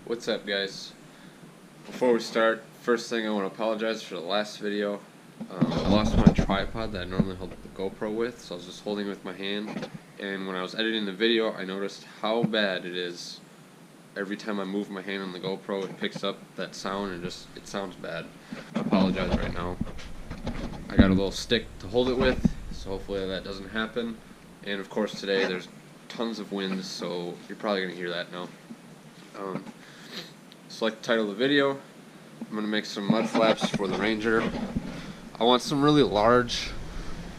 What's up, guys? Before we start, first thing I want to apologize for the last video. I lost my tripod that I normally hold the GoPro with, so I was just holding it with my hand, and when I was editing the video I noticed how bad it is. Every time I move my hand on the GoPro it picks up that sound and it sounds bad. I apologize right now. I got a little stick to hold it with, so hopefully that doesn't happen. And of course today there's tons of wind, so you're probably going to hear that now. Select the title of the video. I'm going to make some mud flaps for the Ranger. I want some really large,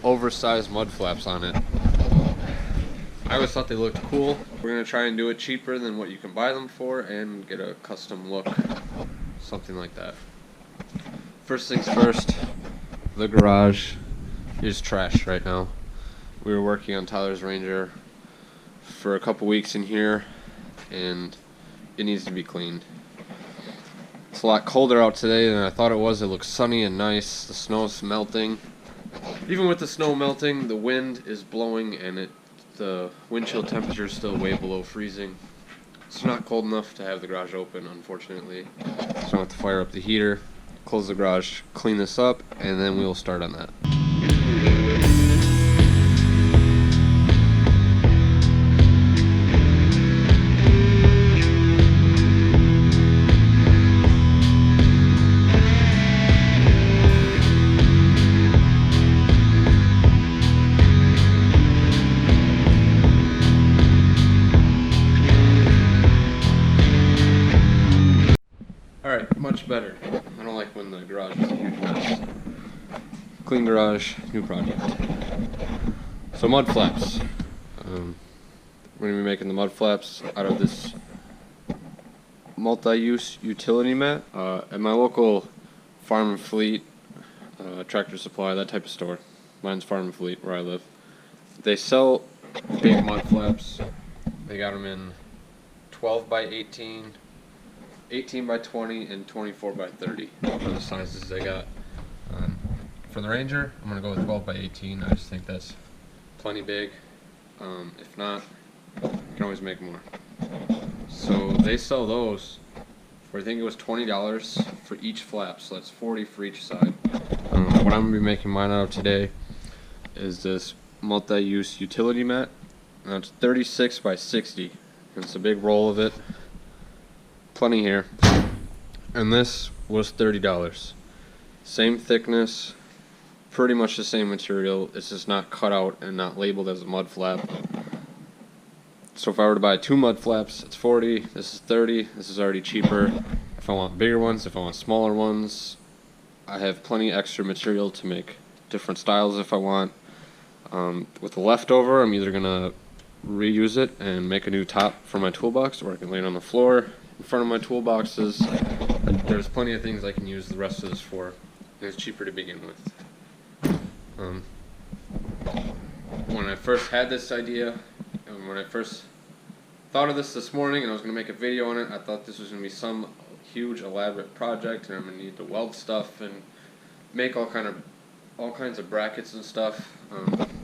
oversized mud flaps on it. I always thought they looked cool. We're going to try and do it cheaper than what you can buy them for and get a custom look, something like that. First things first, the garage is trash right now. We were working on Tyler's Ranger for a couple weeks in here and it needs to be cleaned. It's a lot colder out today than I thought it was. It looks sunny and nice. The snow's melting. Even with the snow melting, the wind is blowing and the wind chill temperature is still way below freezing. It's not cold enough to have the garage open, unfortunately. So I'm going to have to fire up the heater, close the garage, clean this up, and then we'll start on that. Alright, much better. I don't like when the garage is a huge mess. Clean garage, new project. So mud flaps. We're going to be making the mud flaps out of this multi-use utility mat at my local Farm and Fleet, Tractor Supply, that type of store. Mine's Farm and Fleet, where I live. They sell big mud flaps. They got them in 12 by 18, 18 by 20, and 24 by 30 for the sizes they got. For the Ranger, I'm going to go with 12 by 18. I just think that's plenty big. If not, you can always make more. So they sell those for, I think it was $20 for each flap, so that's $40 for each side. What I'm going to be making mine out of today is this multi-use utility mat. Now it's 36 by 60. It's a big roll of it. Plenty here. And this was $30. Same thickness, pretty much the same material. It's just not cut out and not labeled as a mud flap. So if I were to buy 2 mud flaps, it's $40. This is $30. This is already cheaper. If I want bigger ones, if I want smaller ones, I have plenty extra material to make different styles if I want. With the leftover, I'm either gonna reuse it and make a new top for my toolbox, or I can lay it on the floor in front of my toolboxes. There's plenty of things I can use the rest of this for, and it's cheaper to begin with. When I first had this idea, and when I first thought of this morning and I was going to make a video on it, I thought this was going to be some huge elaborate project and I'm going to need to weld stuff and make all kinds of brackets and stuff.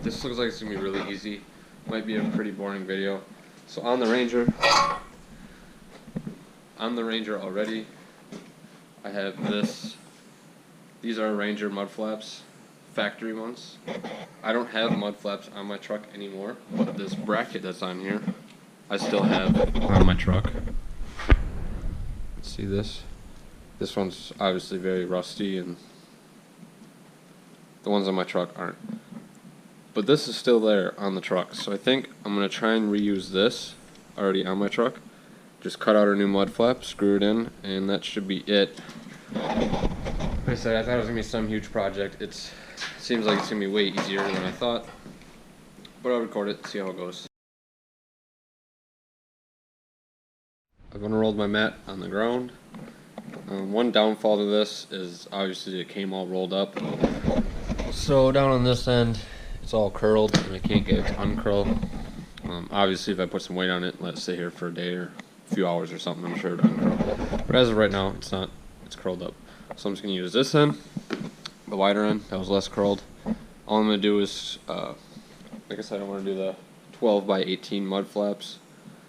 This looks like it's going to be really easy. Might be a pretty boring video. So on the Ranger already, I have this. These are Ranger mud flaps, factory ones. I don't have mud flaps on my truck anymore, but this bracket that's on here, I still have on my truck. See this? This one's obviously very rusty, and the ones on my truck aren't. But this is still there on the truck, so I think I'm going to try and reuse this already on my truck. Just cut out a new mud flap, screw it in, and that should be it. Like I said, I thought it was going to be some huge project. It seems like it's going to be way easier than I thought. But I'll record it, see how it goes. I've unrolled my mat on the ground. One downfall to this is obviously it came all rolled up. So down on this end, it's all curled and I can't get it to uncurl. Obviously if I put some weight on it, let it sit here for a day or a few hours or something, I'm sure it'll uncurl. But as of right now, it's not. It's curled up. So I'm just going to use this end, the wider end, that was less curled. All I'm going to do is, like I said, I want to do the 12 by 18 mud flaps.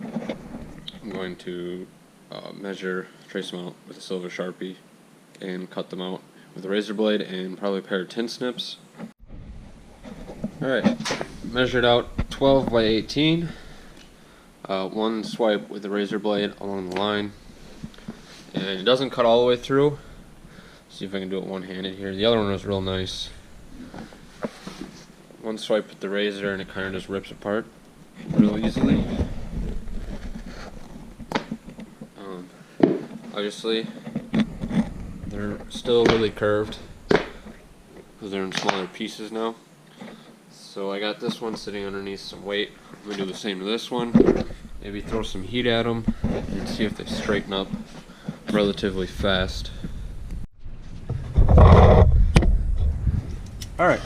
I'm going to measure, trace them out with a silver Sharpie, and cut them out with a razor blade and probably a pair of tin snips. Alright, measured out 12 by 18. One swipe with the razor blade along the line, and it doesn't cut all the way through. See if I can do it one-handed here. The other one was real nice. One swipe with the razor and it kind of just rips apart real easily. Obviously, they're still really curved because they're in smaller pieces now. So I got this one sitting underneath some weight. I'm going to do the same to this one. Maybe throw some heat at them and see if they straighten up relatively fast. Alright.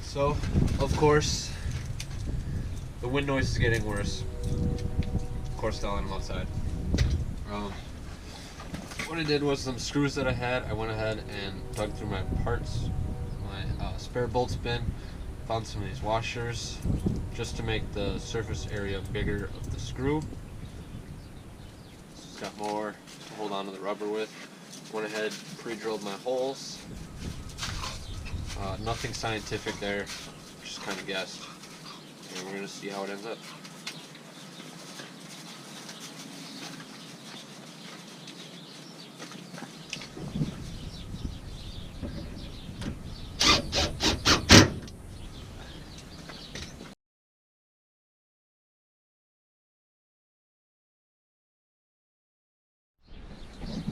So, of course, the wind noise is getting worse. Of course, they'll let them outside. What I did was some screws that I had, I went ahead and dug through my parts, my spare bolts bin, found some of these washers just to make the surface area bigger of the screw. It's got more to hold on to the rubber with. Went ahead, pre-drilled my holes. Nothing scientific there, just kind of guessed. And we're going to see how it ends up.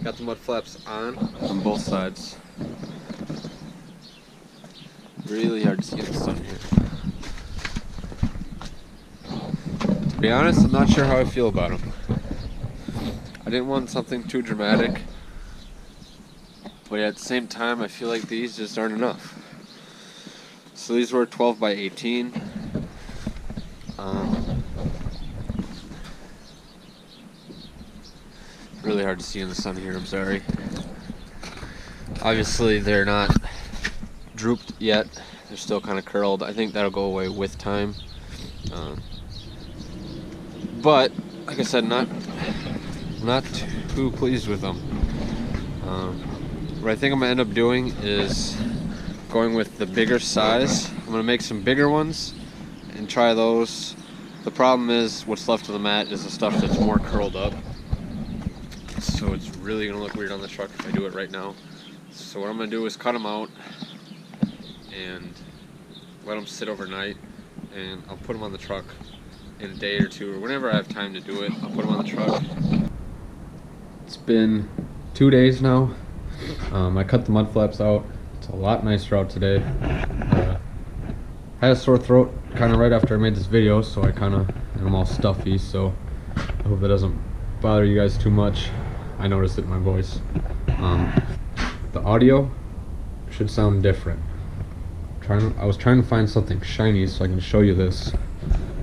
Got the mud flaps on both sides. Really hard to see in the sun here. To be honest, I'm not sure how I feel about them. I didn't want something too dramatic, but at the same time I feel like these just aren't enough. So these were 12 by 18. Really hard to see in the sun here, I'm sorry. Obviously they're not drooped yet, they're still kind of curled. I think that'll go away with time. But like I said, not too pleased with them. What I think I'm gonna end up doing is going with the bigger size. I'm gonna make some bigger ones and try those. The problem is what's left of the mat is the stuff that's more curled up. So it's really gonna look weird on the truck if I do it right now. So what I'm gonna do is cut them out and let them sit overnight, and I'll put them on the truck in a day or two, or whenever I have time to do it. I'll put them on the truck. It's been 2 days now. I cut the mud flaps out. It's a lot nicer out today. I had a sore throat kind of right after I made this video, so I'm all stuffy, so I hope that doesn't bother you guys too much. I noticed it in my voice. The audio should sound different. I was trying to find something shiny so I can show you this.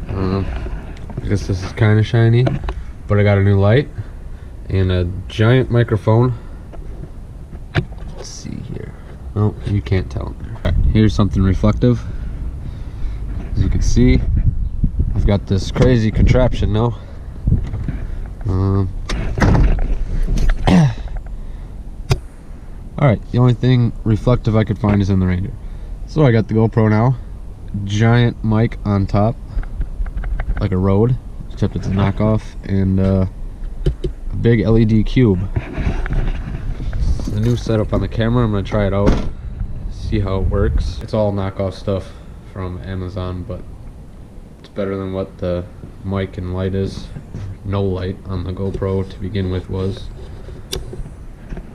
I guess this is kind of shiny, but I got a new light and a giant microphone. Let's see here. Oh, you can't tell. Right, here's something reflective. As you can see, I've got this crazy contraption now. Alright, the only thing reflective I could find is in the Ranger. So I got the GoPro now, giant mic on top, like a Rode, except it's a knockoff, and a big LED cube. The new setup on the camera, I'm going to try it out, see how it works. It's all knockoff stuff from Amazon, but it's better than what the mic and light is. No light on the GoPro to begin with was.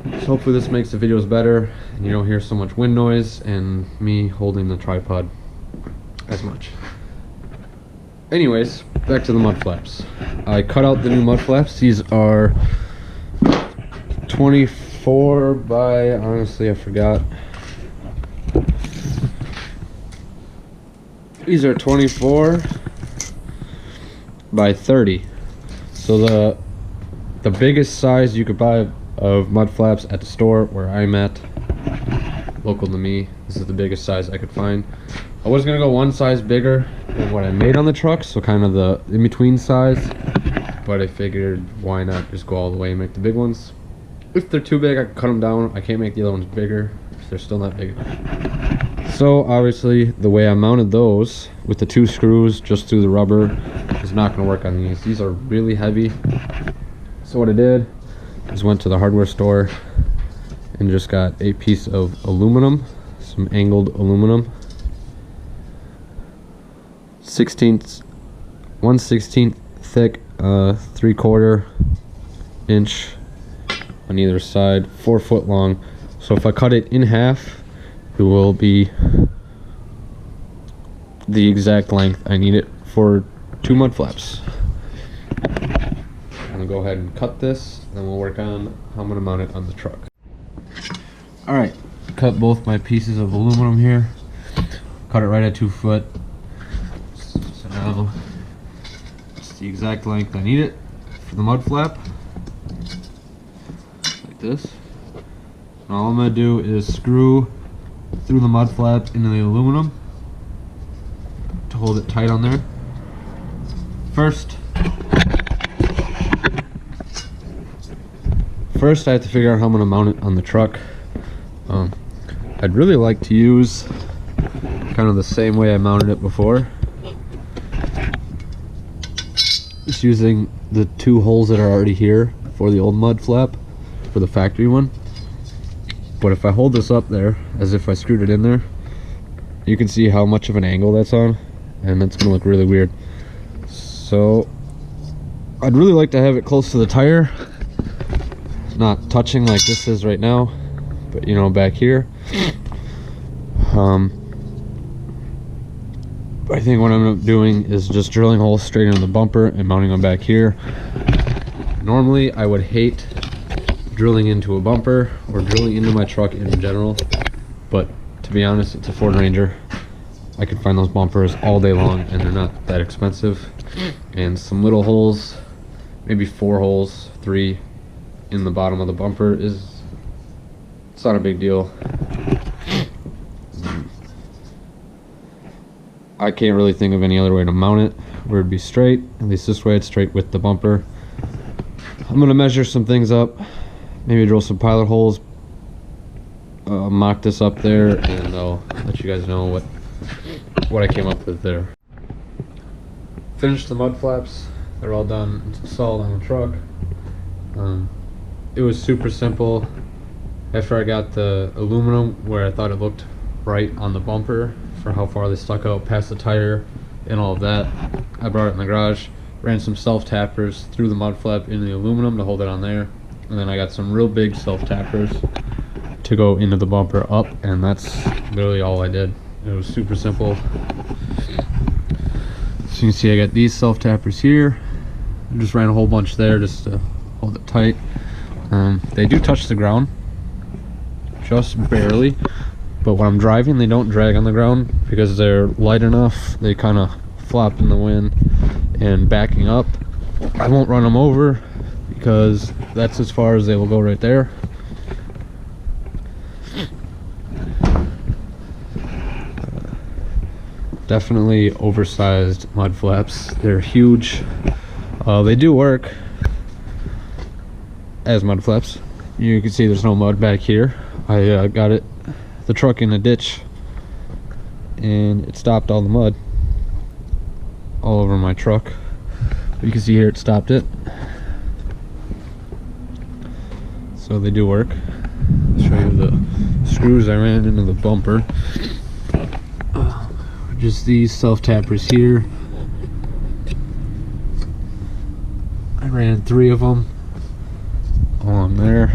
So hopefully this makes the videos better and you don't hear so much wind noise and me holding the tripod as much. Anyways, back to the mud flaps. I cut out the new mud flaps. These are 24 by, honestly I forgot. These are 24 by 30. So the biggest size you could buy of mud flaps at the store where I'm at, local to me, this is the biggest size I could find. I was gonna go one size bigger than what I made on the truck, so kind of the in-between size, but I figured why not just go all the way and make the big ones. If they're too big, I can cut them down. I can't make the other ones bigger if they're still not big. So obviously the way I mounted those with the 2 screws just through the rubber is not going to work on these. These are really heavy. So what I did is went to the hardware store and just got a piece of aluminum, some angled aluminum, 1/16 thick, 3/4 inch on either side, 4 foot long. So if I cut it in half, it will be the exact length I need it for 2 mud flaps. I'm gonna go ahead and cut this, and then we'll work on how I'm gonna mount it on the truck. All right, cut both my pieces of aluminum here. Cut it right at 2 foot. So now it's the exact length I need it for the mud flap. Like this. And all I'm gonna do is screw through the mud flap into the aluminum to hold it tight on there. First I have to figure out how I'm going to mount it on the truck. I'd really like to use kind of the same way I mounted it before. Just using the 2 holes that are already here for the old mud flap for the factory one. But if I hold this up there as if I screwed it in there, you can see how much of an angle that's on, and it's going to look really weird. So I'd really like to have it close to the tire, not touching like this is right now, but you know, back here. I think what I'm doing is just drilling holes straight into the bumper and mounting them back here. Normally I would hate drilling into a bumper or drilling into my truck in general, but to be honest, it's a Ford Ranger. I can find those bumpers all day long and they're not that expensive. And some little holes, maybe 4 holes, 3 in the bottom of the bumper, it's not a big deal. I can't really think of any other way to mount it where it'd be straight. At least this way it's straight with the bumper. I'm gonna measure some things up, maybe drill some pilot holes, mock this up there, and I'll let you guys know what I came up with there. Finished the mud flaps. They're all done, installed on the truck. It was super simple. After I got the aluminum where I thought it looked right on the bumper for how far they stuck out past the tire and all of that, I brought it in the garage, ran some self-tappers through the mud flap into the aluminum to hold it on there, and then I got some real big self-tappers to go into the bumper up, and that's literally all I did. It was super simple. So you can see I got these self-tappers here. I just ran a whole bunch there just to hold it tight. They do touch the ground, just barely, but when I'm driving they don't drag on the ground because they're light enough. They kind of flop in the wind, and backing up I won't run them over because that's as far as they will go right there. Definitely oversized mud flaps. They're huge. They do work as mud flaps. You can see there's no mud back here. I got the truck in a ditch and it stopped all the mud all over my truck. But you can see here it stopped it. So they do work. I'll show you the screws I ran into the bumper. Just these self-tappers here. I ran 3 of them on there.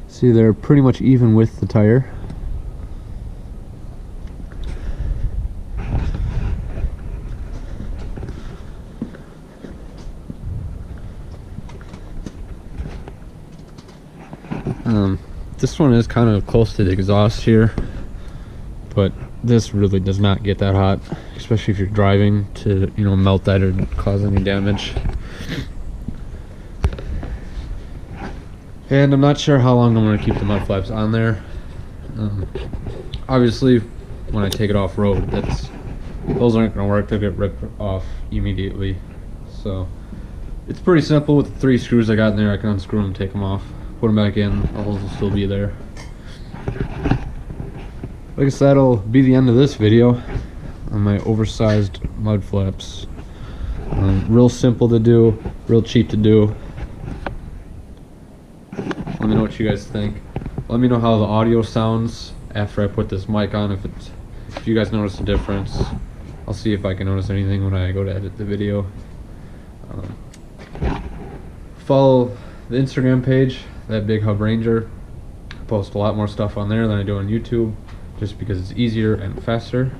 See, they're pretty much even with the tire. This one is kind of close to the exhaust here, but this really does not get that hot, especially if you're driving to, you know, melt that or cause any damage. And I'm not sure how long I'm going to keep the mud flaps on there. Obviously, when I take it off road, those aren't going to work. They'll get ripped off immediately. So it's pretty simple. With the 3 screws I got in there, I can unscrew them, take them off, put them back in. The holes will still be there. I guess that'll be the end of this video on my oversized mud flaps. Real simple to do, real cheap to do. Let me know what you guys think. Let me know how the audio sounds after I put this mic on, if you guys notice a difference. I'll see if I can notice anything when I go to edit the video. Follow the Instagram page, that Big Hub Ranger. I post a lot more stuff on there than I do on YouTube, just because it's easier and faster.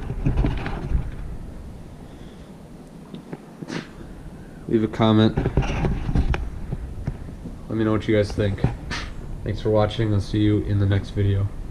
Leave a comment. Let me know what you guys think. Thanks for watching. I'll see you in the next video.